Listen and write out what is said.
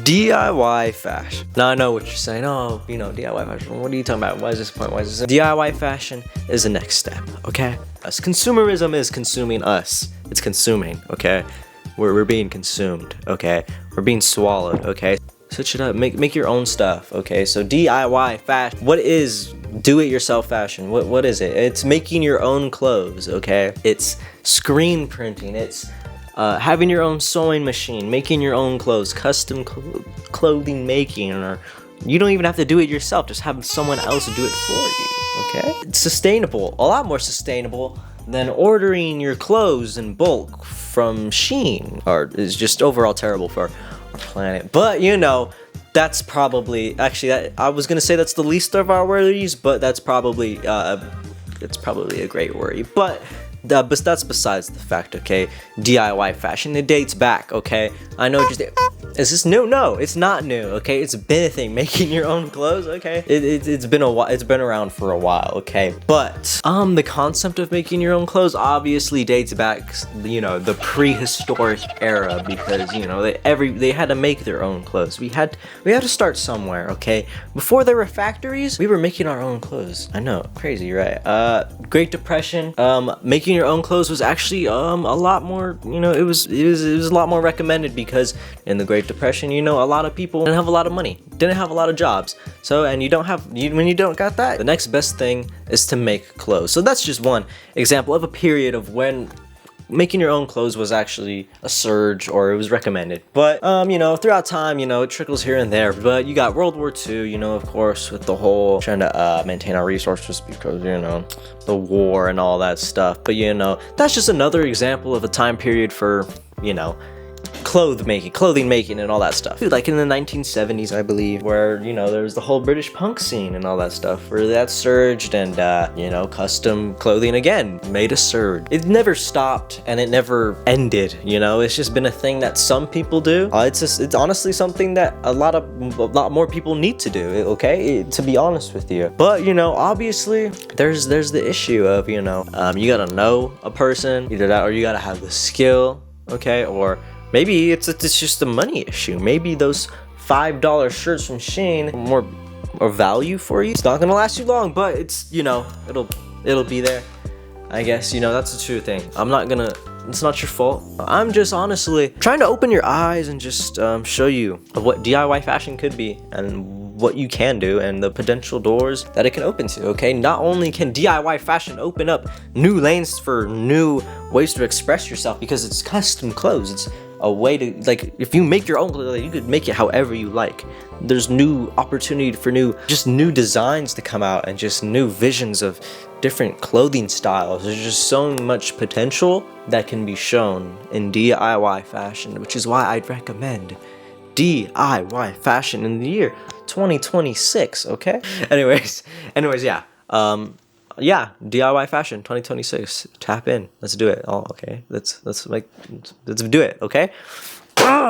DIY fashion. Now I know what you're saying. Oh, you know, DIY fashion. What are you talking about? Why is this point? Why is this? DIY fashion is the next step, okay? Us. Consumerism is consuming us. It's consuming, okay? We're being consumed, okay? We're being swallowed, okay? Switch it up. Make your own stuff, okay? So DIY fashion. What is do-it-yourself fashion? What is it? It's making your own clothes, okay? It's screen printing. It's having your own sewing machine, making your own clothes, custom clothing making, or you don't even have to do it yourself. Just have someone else do it for you, okay? It's sustainable, a lot more sustainable than ordering your clothes in bulk from Shein, or is just overall terrible for our planet. But you know, that's probably I was gonna say that's the least of our worries, but that's probably it's probably a great worry. But that's besides the fact, okay? DIY fashion, it dates back, okay? I know just is this new? No, it's not new, okay? It's been a thing, making your own clothes, okay? It's been a while, it's been around for a while, okay? But the concept of making your own clothes obviously dates back, you know, the prehistoric era, because you know they had to make their own clothes. We had to start somewhere, okay? Before there were factories, we were making our own clothes. I know, crazy, right? Great Depression, making your own clothes was actually a lot more, you know, it was a lot more recommended, because in the Great Depression, you know, a lot of people didn't have a lot of money, didn't have a lot of jobs. So, and when you don't got that, the next best thing is to make clothes. So that's just one example of a period of when making your own clothes was actually a surge, or it was recommended. But you know, throughout time, you know, it trickles here and there. But you got World War II, you know, of course, with the whole trying to maintain our resources because, you know, the war and all that stuff. But you know, that's just another example of a time period for, you know, clothing making and all that stuff. Like in the 1970s, I believe, where, you know, there was the whole British punk scene and all that stuff, where that surged, and you know, custom clothing again made a surge. It never stopped and it never ended, you know. It's just been a thing that some people do. It's honestly something that a lot more people need to do, okay, to be honest with you. But you know, obviously there's the issue of, you know, you gotta know a person, either that or you gotta have the skill, okay, or maybe it's just a money issue. Maybe those $5 shirts from Shein more value for you. It's not gonna last you long, but it's, you know, it'll be there, I guess. You know, that's the true thing. It's not your fault. I'm just honestly trying to open your eyes and just show you what DIY fashion could be and what you can do and the potential doors that it can open to, okay? Not only can DIY fashion open up new lanes for new ways to express yourself, because it's custom clothes. It's a way to, like, if you make your own clothes, you could make it however you like. There's new opportunity for new designs to come out, and just new visions of different clothing styles. There's just so much potential that can be shown in DIY fashion, which is why I'd recommend DIY fashion in the year 2026, okay? Anyways, yeah. Yeah, DIY fashion 2026. Tap in. Let's do it. Oh, okay. Let's do it, okay?